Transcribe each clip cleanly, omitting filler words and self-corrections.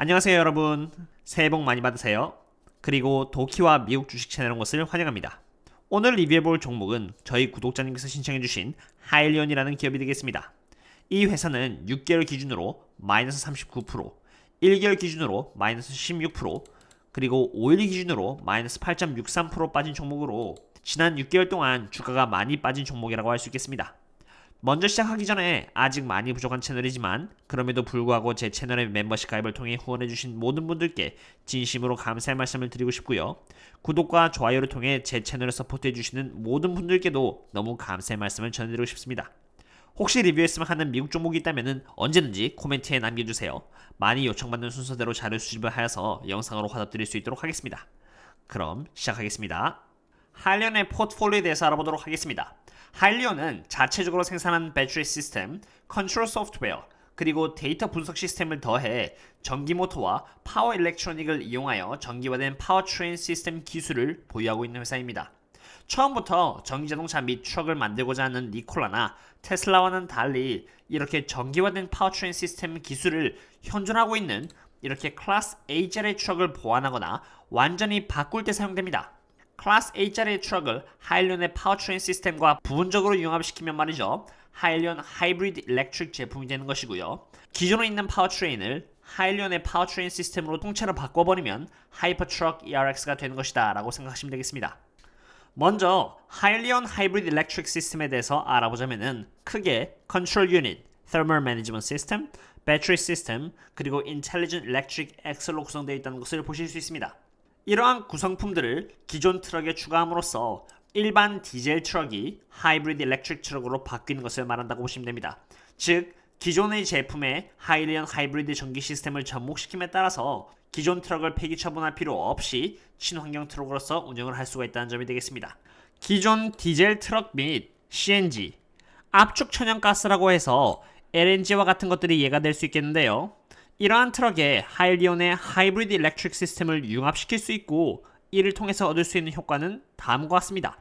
안녕하세요 여러분. 새해 복 많이 받으세요. 그리고 도키와 미국 주식 채널 온 것을 환영합니다. 오늘 리뷰해볼 종목은 저희 구독자님께서 신청해주신 하일리온이라는 기업이 되겠습니다. 이 회사는 6개월 기준으로 마이너스 39%, 1개월 기준으로 마이너스 16%, 그리고 5일 기준으로 마이너스 8.63% 빠진 종목으로 지난 6개월 동안 주가가 많이 빠진 종목이라고 할 수 있겠습니다. 먼저 시작하기 전에 아직 많이 부족한 채널이지만 그럼에도 불구하고 제 채널의 멤버십 가입을 통해 후원해주신 모든 분들께 진심으로 감사의 말씀을 드리고 싶고요. 구독과 좋아요를 통해 제 채널을 서포트해주시는 모든 분들께도 너무 감사의 말씀을 전해드리고 싶습니다. 혹시 리뷰했으면 하는 미국 종목이 있다면 언제든지 코멘트에 남겨주세요. 많이 요청받는 순서대로 자료 수집을 하여서 영상으로 화답드릴 수 있도록 하겠습니다. 그럼 시작하겠습니다. 하일리온의 포트폴리오에 대해서 알아보도록 하겠습니다. 하일리온은 자체적으로 생산한 배터리 시스템, 컨트롤 소프트웨어, 그리고 데이터 분석 시스템을 더해 전기 모터와 파워 일렉트로닉을 이용하여 전기화된 파워트레인 시스템 기술을 보유하고 있는 회사입니다. 처음부터 전기자동차 및 트럭을 만들고자 하는 니콜라나 테슬라와는 달리 이렇게 전기화된 파워트레인 시스템 기술을 현존하고 있는 이렇게 클래스 A짜리 트럭을 보완하거나 완전히 바꿀 때 사용됩니다. 클래스 A짜리 트럭을 하일리온의 파워트레인 시스템과 부분적으로 융합시키면 말이죠. 하일리온 하이브리드 일렉트릭 제품이 되는 것이고요. 기존에 있는 파워트레인을 하일리온의 파워트레인 시스템으로 통째로 바꿔버리면 하이퍼트럭 ERX가 되는 것이다 라고 생각하시면 되겠습니다. 먼저 하일리온 하이브리드 일렉트릭 시스템에 대해서 알아보자면은 크게 컨트롤 유닛, Thermal Management System, 배터리 시스템, 그리고 Intelligent Electric Axle로 구성되어 있다는 것을 보실 수 있습니다. 이러한 구성품들을 기존 트럭에 추가함으로써 일반 디젤 트럭이 하이브리드 일렉트릭 트럭으로 바뀌는 것을 말한다고 보시면 됩니다. 즉, 기존의 제품에 하일리온 하이브리드 전기 시스템을 접목시킴에 따라서 기존 트럭을 폐기 처분할 필요 없이 친환경 트럭으로서 운영을 할 수가 있다는 점이 되겠습니다. 기존 디젤 트럭 및 CNG, 압축 천연가스라고 해서 LNG와 같은 것들이 예가 될 수 있겠는데요. 이러한 트럭에 하일리온의 하이브리드 일렉트릭 시스템을 융합시킬 수 있고 이를 통해서 얻을 수 있는 효과는 다음과 같습니다.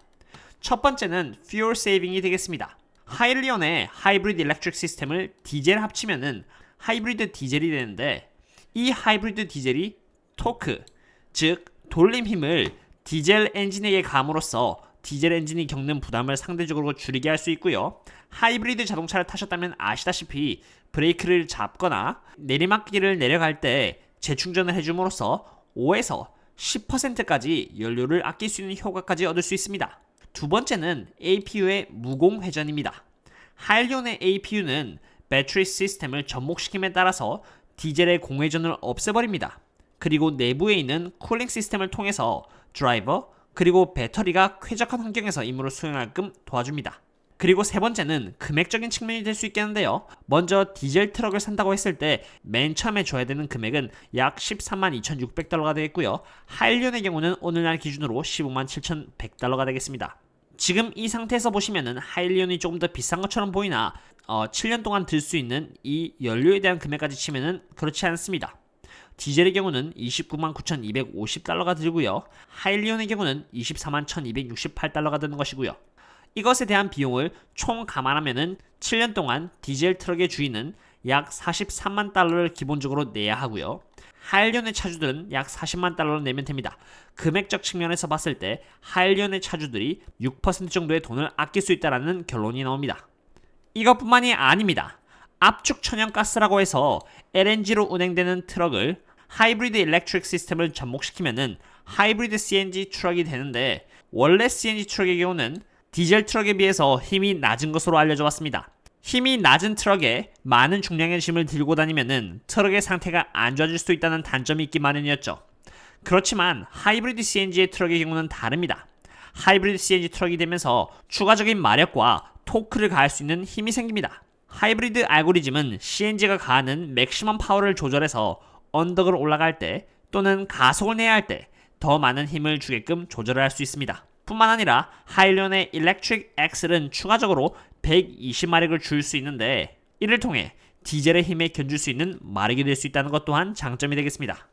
첫 번째는 fuel saving이 되겠습니다. 하일리온의 하이브리드 일렉트릭 시스템을 디젤 합치면은 하이브리드 디젤이 되는데 이 하이브리드 디젤이 토크, 즉 돌림 힘을 디젤 엔진에게 감으로써 디젤 엔진이 겪는 부담을 상대적으로 줄이게 할 수 있고요. 하이브리드 자동차를 타셨다면 아시다시피 브레이크를 잡거나 내리막길을 내려갈 때 재충전을 해줌으로써 5에서 10%까지 연료를 아낄 수 있는 효과까지 얻을 수 있습니다. 두 번째는 APU의 무공 회전입니다. 하일리온의 APU는 배터리 시스템을 접목시킴에 따라서 디젤의 공회전을 없애버립니다. 그리고 내부에 있는 쿨링 시스템을 통해서 드라이버 그리고 배터리가 쾌적한 환경에서 임무를 수행하게끔 도와줍니다. 그리고 세 번째는 금액적인 측면이 될 수 있겠는데요. 먼저 디젤 트럭을 산다고 했을 때 맨 처음에 줘야 되는 금액은 약 13만 2,600달러가 되겠고요. 하일리온의 경우는 오늘날 기준으로 15만 7,100달러가 되겠습니다. 지금 이 상태에서 보시면은 하일리온이 조금 더 비싼 것처럼 보이나 7년 동안 들 수 있는 이 연료에 대한 금액까지 치면은 그렇지 않습니다. 디젤의 경우는 29만 9,250달러가 들고요. 하일리온의 경우는 24만 1,268달러가 드는 것이고요. 이것에 대한 비용을 총 감안하면은 7년 동안 디젤 트럭의 주인은 약 43만 달러를 기본적으로 내야 하고요. 하일리온의 차주들은 약 40만 달러를 내면 됩니다. 금액적 측면에서 봤을 때 하일리온의 차주들이 6% 정도의 돈을 아낄 수 있다는 결론이 나옵니다. 이것뿐만이 아닙니다. 압축 천연가스라고 해서 LNG로 운행되는 트럭을 하이브리드 일렉트릭 시스템을 접목시키면은 하이브리드 CNG 트럭이 되는데 원래 CNG 트럭의 경우는 디젤 트럭에 비해서 힘이 낮은 것으로 알려져 왔습니다. 힘이 낮은 트럭에 많은 중량의 짐을 들고 다니면은 트럭의 상태가 안 좋아질 수 있다는 단점이 있기 마련이었죠. 그렇지만 하이브리드 CNG의 트럭의 경우는 다릅니다. 하이브리드 CNG 트럭이 되면서 추가적인 마력과 토크를 가할 수 있는 힘이 생깁니다. 하이브리드 알고리즘은 CNG가 가하는 맥시멈 파워를 조절해서 언덕을 올라갈 때 또는 가속을 내야 할 때 더 많은 힘을 주게끔 조절을 할 수 있습니다. 뿐만 아니라 하일리온의 일렉트릭 엑셀은 추가적으로 120마력을 줄 수 있는데 이를 통해 디젤의 힘에 견줄 수 있는 마력이 될 수 있다는 것 또한 장점이 되겠습니다.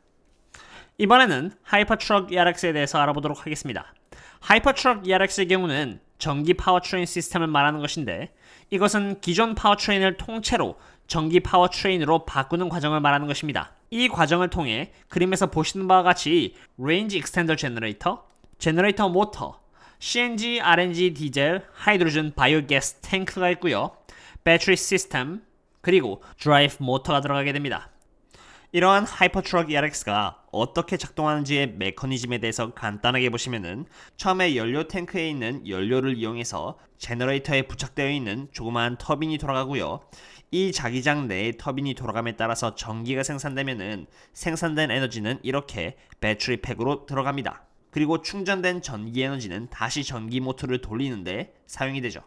이번에는 하이퍼트럭 ERX에 대해서 알아보도록 하겠습니다. 하이퍼트럭 ERX의 경우는 전기 파워트레인 시스템을 말하는 것인데 이것은 기존 파워트레인을 통째로 전기 파워트레인으로 바꾸는 과정을 말하는 것입니다. 이 과정을 통해 그림에서 보시는 바와 같이 레인지 익스텐더 제너레이터 모터, CNG, RNG, 디젤, 하이드로젠, 바이오가스 탱크가 있고요. 배터리 시스템, 그리고 드라이브 모터가 들어가게 됩니다. 이러한 하이퍼트럭 ERX가 어떻게 작동하는지의 메커니즘에 대해서 간단하게 보시면은 처음에 연료 탱크에 있는 연료를 이용해서 제너레이터에 부착되어 있는 조그마한 터빈이 돌아가고요. 이 자기장 내의 터빈이 돌아감에 따라서 전기가 생산되면은 생산된 에너지는 이렇게 배터리 팩으로 들어갑니다. 그리고 충전된 전기 에너지는 다시 전기 모터를 돌리는데 사용이 되죠.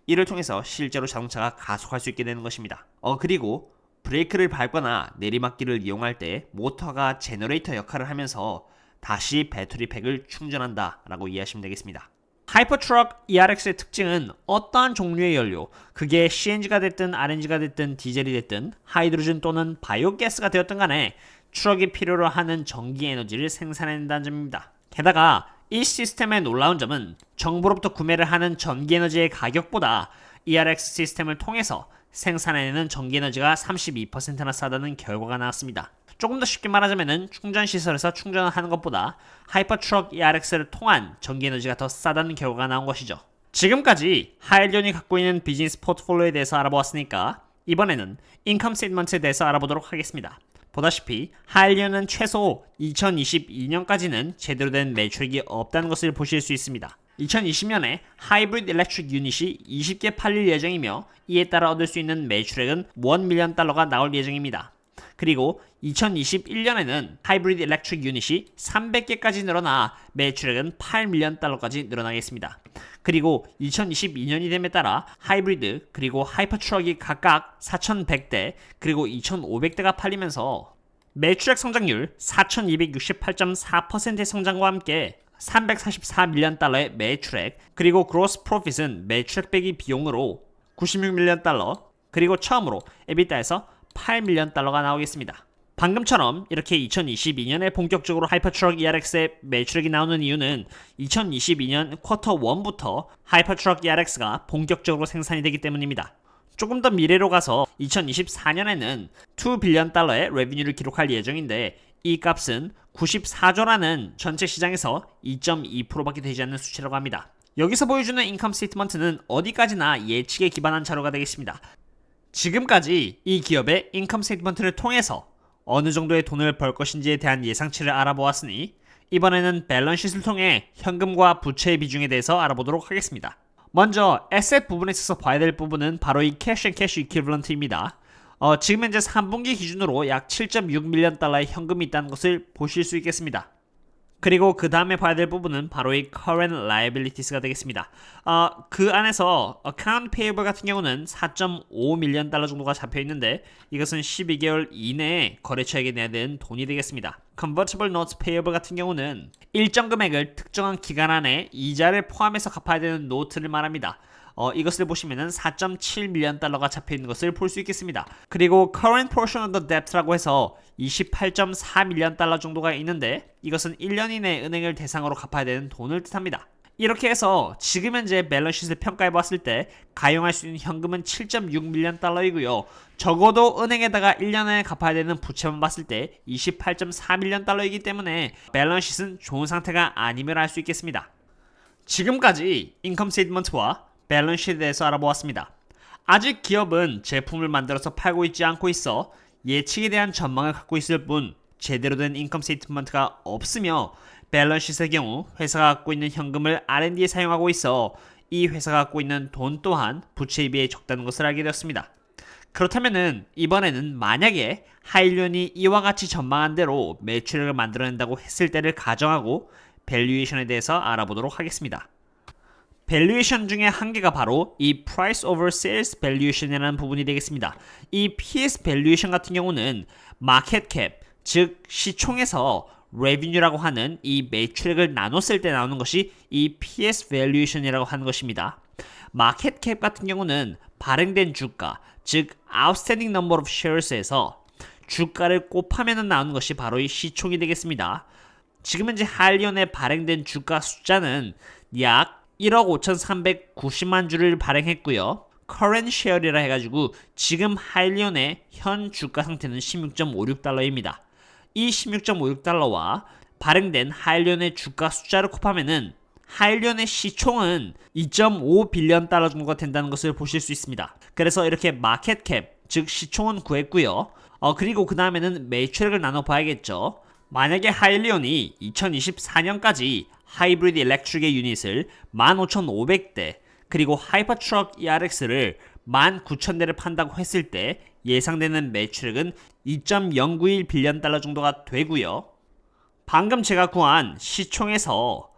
이를 통해서 실제로 자동차가 가속할 수 있게 되는 것입니다. 그리고 브레이크를 밟거나 내리막길을 이용할 때 모터가 제너레이터 역할을 하면서 다시 배터리 팩을 충전한다 라고 이해하시면 되겠습니다. 하이퍼트럭 ERX의 특징은 어떠한 종류의 연료, 그게 CNG가 됐든 RNG가 됐든 디젤이 됐든 하이드로젠 또는 바이오가스가 되었든 간에 트럭이 필요로 하는 전기 에너지를 생산해낸다는 점입니다. 게다가 이 시스템의 놀라운 점은 정부로부터 구매를 하는 전기 에너지의 가격보다 ERX 시스템을 통해서 생산해내는 전기 에너지가 32%나 싸다는 결과가 나왔습니다. 조금 더 쉽게 말하자면 충전 시설에서 충전을 하는 것보다 하이퍼트럭 ERX를 통한 전기 에너지가 더 싸다는 결과가 나온 것이죠. 지금까지 하일리온이 갖고 있는 비즈니스 포트폴리오에 대해서 알아보았으니까 이번에는 인컴 스테이트먼트에 대해서 알아보도록 하겠습니다. 보다시피 하일리온은 최소 2022년까지는 제대로 된 매출액이 없다는 것을 보실 수 있습니다. 2020년에 하이브리드 일렉트릭 유닛이 20개 팔릴 예정이며 이에 따라 얻을 수 있는 매출액은 $1 밀리언 나올 예정입니다. 그리고 2021년에는 하이브리드 일렉트릭 유닛이 300개까지 늘어나 매출액은 $8 밀리언까지 늘어나겠습니다. 그리고 2022년이 됨에 따라 하이브리드 그리고 하이퍼트럭이 각각 4,100대 그리고 2,500대가 팔리면서 매출액 성장률 4,268.4%의 성장과 함께 $344 밀리언의 매출액 그리고 그로스 프로핏은 매출액 빼기 비용으로 $96 밀리언 그리고 처음으로 에비타에서 $8 밀리언 나오겠습니다. 방금처럼 이렇게 2022년에 본격적으로 하이퍼트럭 ERX의 매출액이 나오는 이유는 2022년 쿼터 1부터 하이퍼트럭 ERX가 본격적으로 생산이 되기 때문입니다. 조금 더 미래로 가서 2024년에는 $2 빌리언의 레비뉴를 기록할 예정인데 이 값은 94조라는 전체 시장에서 2.2%밖에 되지 않는 수치라고 합니다. 여기서 보여주는 인컴 스테이트먼트는 어디까지나 예측에 기반한 자료가 되겠습니다. 지금까지 이 기업의 인컴 스테이트먼트를 통해서 어느 정도의 돈을 벌 것인지에 대한 예상치를 알아보았으니 이번에는 밸런스시트를 통해 현금과 부채의 비중에 대해서 알아보도록 하겠습니다. 먼저 에셋 부분에 있어서 봐야 될 부분은 바로 이 캐시 앤 캐시 이퀴벌런트입니다. 지금 현재 3분기 기준으로 약 7.6 밀리언 달러의 현금이 있다는 것을 보실 수 있겠습니다. 그리고 그 다음에 봐야 될 부분은 바로 이 current liabilities가 되겠습니다. 그 안에서 account payable 같은 경우는 4.5 밀리언 달러 정도가 잡혀 있는데 이것은 12개월 이내에 거래처에게 내야 되는 돈이 되겠습니다. convertible notes payable 같은 경우는 일정 금액을 특정한 기간 안에 이자를 포함해서 갚아야 되는 노트를 말합니다. 이것을 보시면은 4.7 밀리언 달러가 잡혀 있는 것을 볼 수 있겠습니다. 그리고 current portion of the debt라고 해서 28.4 밀리언 달러 정도가 있는데 이것은 1년 이내 은행을 대상으로 갚아야 되는 돈을 뜻합니다. 이렇게 해서 지금 현재 밸런스시트를 평가해 봤을 때 가용할 수 있는 현금은 7.6 밀리언 달러이고요. 적어도 은행에다가 1년에 갚아야 되는 부채만 봤을 때 28.4 밀리언 달러이기 때문에 밸런스시트는 좋은 상태가 아님을 알 수 있겠습니다. 지금까지 인컴 스테이트먼트와 밸런스시트에 대해서 알아보았습니다. 아직 기업은 제품을 만들어서 팔고 있지 않고 있어 예측에 대한 전망을 갖고 있을 뿐 제대로 된 인컴 스테이트먼트가 없으며 밸런스시트의 경우 회사가 갖고 있는 현금을 R&D에 사용하고 있어 이 회사가 갖고 있는 돈 또한 부채에 비해 적다는 것을 알게 되었습니다. 그렇다면은 이번에는 만약에 하일리온이 이와 같이 전망한 대로 매출액을 만들어낸다고 했을 때를 가정하고 밸류에이션에 대해서 알아보도록 하겠습니다. 밸류에이션 중에 한 개가 바로 이 Price over Sales Valuation이라는 부분이 되겠습니다. 이 PS 밸류에이션 같은 경우는 마켓 캡, 즉 시총에서 revenue라고 하는 이 매출액을 나눴을 때 나오는 것이 이 PS 밸류에이션이라고 하는 것입니다. 마켓 캡 같은 경우는 발행된 주가, 즉 outstanding number of shares에서 주가를 곱하면 나오는 것이 바로 이 시총이 되겠습니다. 지금 현재 하일리온에 발행된 주가 숫자는 약 1억 5,390만 주를 발행했고요. current share이라 해가지고 지금 하일리온의 현 주가 상태는 16.56달러입니다. 이 16.56달러와 발행된 하일리온의 주가 숫자를 곱하면은 하일리온의 시총은 2.5 빌리언 달러 정도가 된다는 것을 보실 수 있습니다. 그래서 이렇게 마켓캡, 즉 시총은 구했고요. 그리고 그 다음에는 매출액을 나눠봐야겠죠. 만약에 하일리온이 2024년까지 하이브리드 일렉트릭의 유닛을 15,500대 그리고 하이퍼트럭 ERX를 19,000대를 판다고 했을 때 예상되는 매출액은 2.091 빌리언 달러 정도가 되고요. 방금 제가 구한 시총에서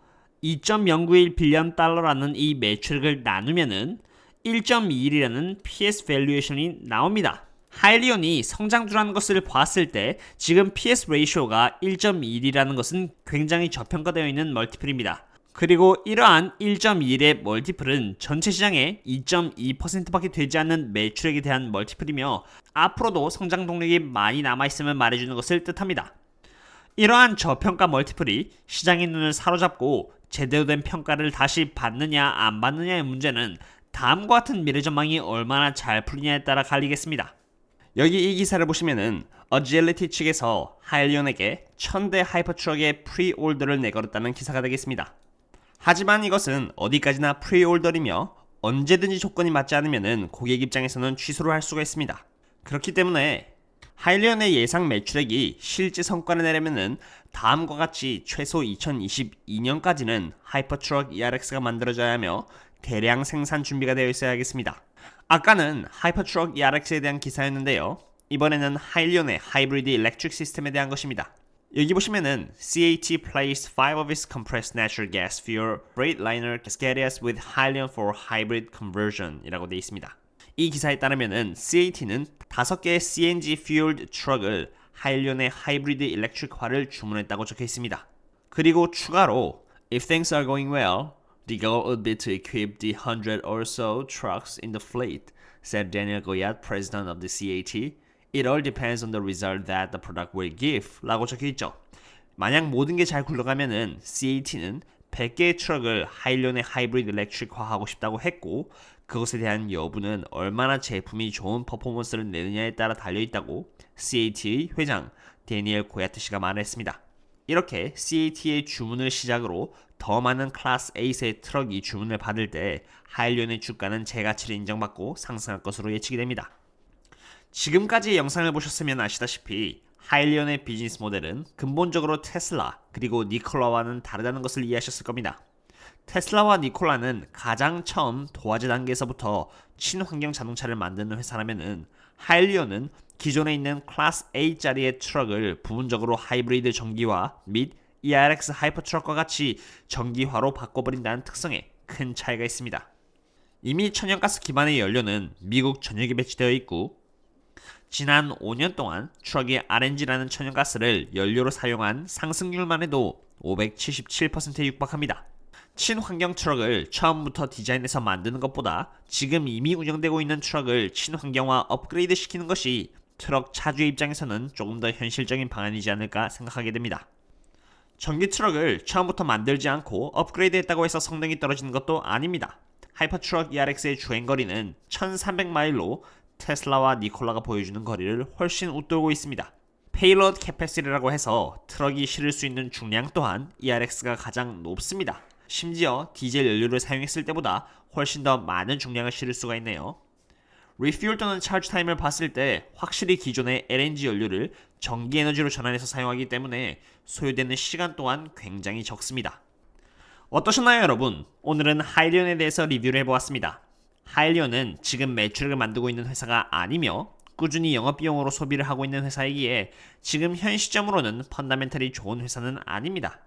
2.091 빌리언 달러라는 이 매출액을 나누면은 1.21이라는 PS 밸류에이션이 나옵니다. 하일리온이 성장주라는 것을 봤을 때 지금 PS 레이쇼가 1.1이라는 것은 굉장히 저평가되어 있는 멀티플입니다. 그리고 이러한 1.1의 멀티플은 전체 시장의 2.2%밖에 되지 않는 매출액에 대한 멀티플이며 앞으로도 성장 동력이 많이 남아있음을 말해주는 것을 뜻합니다. 이러한 저평가 멀티플이 시장의 눈을 사로잡고 제대로 된 평가를 다시 받느냐 안 받느냐의 문제는 다음과 같은 미래 전망이 얼마나 잘 풀리냐에 따라 갈리겠습니다. 여기 이 기사를 보시면은 어지일리티 측에서 하일리온에게 1000대 하이퍼트럭의 프리올더를 내걸었다는 기사가 되겠습니다. 하지만 이것은 어디까지나 프리올더이며 언제든지 조건이 맞지 않으면은 고객 입장에서는 취소를 할 수가 있습니다. 그렇기 때문에 하일리온의 예상 매출액이 실제 성과를 내려면은 다음과 같이 최소 2022년까지는 하이퍼트럭 ERX가 만들어져야 하며 대량 생산 준비가 되어 있어야 하겠습니다. 아까는 하이퍼트럭 ERX에 대한 기사였는데요. 이번에는 하일리온의 하이브리드 일렉트릭 시스템에 대한 것입니다. 여기 보시면은 CAT placed 5 of its compressed natural gas fuel Freightliner Cascadias with Hyliion for hybrid conversion 이라고 되어 있습니다. 이 기사에 따르면은 CAT는 5개의 CNG fueled 트럭을 하일리온의 하이브리드 일렉트릭화를 주문했다고 적혀 있습니다. 그리고 추가로 If things are going well, the goal would be to equip the 100 or so trucks in the fleet, said Daniel Goyat, president of the CAT. It all depends on the result that the product will give 라고 적혀있죠. 만약 모든 게 잘 굴러가면은 CAT는 100개의 트럭을 하일리온의 하이브리드 일렉트릭화하고 싶다고 했고 그것에 대한 여부는 얼마나 제품이 좋은 퍼포먼스를 내느냐에 따라 달려있다고 CAT의 회장 데니엘 고야트 씨가 말했습니다. 이렇게 CAT의 주문을 시작으로 더 많은 클래스 A의 트럭이 주문을 받을 때 하일리온의 주가는 제가치를 인정받고 상승할 것으로 예측이 됩니다. 지금까지 영상을 보셨으면 아시다시피 하일리온의 비즈니스 모델은 근본적으로 테슬라 그리고 니콜라와는 다르다는 것을 이해하셨을 겁니다. 테슬라와 니콜라는 가장 처음 도화제 단계에서부터 친환경 자동차를 만드는 회사라면은 하일리온은 기존에 있는 클래스 A짜리의 트럭을 부분적으로 하이브리드 전기화 및 ERX 하이퍼트럭과 같이 전기화로 바꿔버린다는 특성에 큰 차이가 있습니다. 이미 천연가스 기반의 연료는 미국 전역에 배치되어 있고 지난 5년 동안 트럭이 RNG라는 천연가스를 연료로 사용한 상승률만 해도 577%에 육박합니다. 친환경 트럭을 처음부터 디자인해서 만드는 것보다 지금 이미 운영되고 있는 트럭을 친환경화 업그레이드 시키는 것이 트럭 차주의 입장에서는 조금 더 현실적인 방안이지 않을까 생각하게 됩니다. 전기 트럭을 처음부터 만들지 않고 업그레이드했다고 해서 성능이 떨어지는 것도 아닙니다. 하이퍼트럭 ERX의 주행거리는 1300마일로 테슬라와 니콜라가 보여주는 거리를 훨씬 웃돌고 있습니다. 페이로드 캐패시티라고 해서 트럭이 실을 수 있는 중량 또한 ERX가 가장 높습니다. 심지어 디젤 연료를 사용했을 때보다 훨씬 더 많은 중량을 실을 수가 있네요. 리퓨얼 또는 차지 타임을 봤을 때 확실히 기존의 LNG 연료를 전기 에너지로 전환해서 사용하기 때문에 소요되는 시간 또한 굉장히 적습니다. 어떠셨나요 여러분? 오늘은 하일리온에 대해서 리뷰를 해보았습니다. 하일리온은 지금 매출을 만들고 있는 회사가 아니며 꾸준히 영업비용으로 소비를 하고 있는 회사이기에 지금 현 시점으로는 펀더멘털이 좋은 회사는 아닙니다.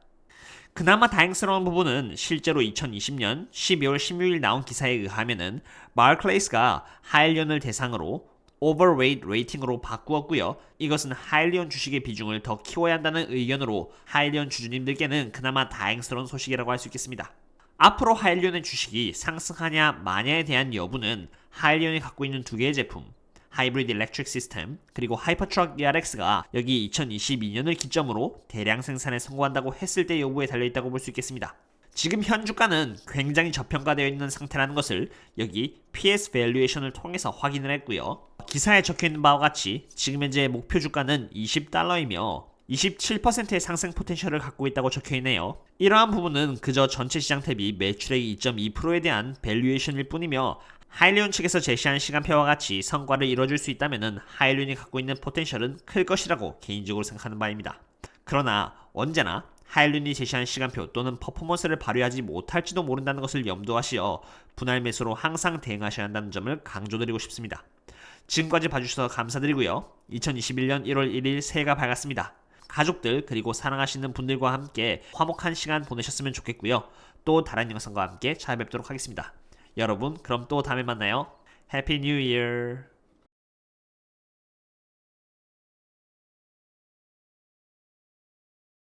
그나마 다행스러운 부분은 실제로 2020년 12월 16일 나온 기사에 의하면은 바클레이스가 하일리온을 대상으로 오버웨이트 레이팅으로 바꾸었고요. 이것은 하일리온 주식의 비중을 더 키워야 한다는 의견으로 하일리온 주주님들께는 그나마 다행스러운 소식이라고 할 수 있겠습니다. 앞으로 하일리온의 주식이 상승하냐 마냐에 대한 여부는 하일리온이 갖고 있는 두 개의 제품 하이브리드 일렉트릭 시스템 그리고 하이퍼트럭 ERX가 여기 2022년을 기점으로 대량 생산에 성공한다고 했을 때 여부에 달려있다고 볼 수 있겠습니다. 지금 현 주가는 굉장히 저평가되어 있는 상태라는 것을 여기 PS 밸류에이션을 통해서 확인을 했고요. 기사에 적혀있는 바와 같이 지금 현재 목표 주가는 $20이며 27%의 상승 포텐셜을 갖고 있다고 적혀있네요. 이러한 부분은 그저 전체 시장 대비 매출액 2.2%에 대한 밸류에이션일 뿐이며 하일리온 측에서 제시한 시간표와 같이 성과를 이뤄줄 수 있다면 하일리온이 갖고 있는 포텐셜은 클 것이라고 개인적으로 생각하는 바입니다. 그러나 언제나 하일리온이 제시한 시간표 또는 퍼포먼스를 발휘하지 못할지도 모른다는 것을 염두하시어 분할 매수로 항상 대응하셔야 한다는 점을 강조드리고 싶습니다. 지금까지 봐주셔서 감사드리고요. 2021년 1월 1일 새해가 밝았습니다. 가족들 그리고 사랑하시는 분들과 함께 화목한 시간 보내셨으면 좋겠고요. 또 다른 영상과 함께 찾아뵙도록 하겠습니다. 여러분 그럼 또 다음에 만나요. 해피 뉴 이어.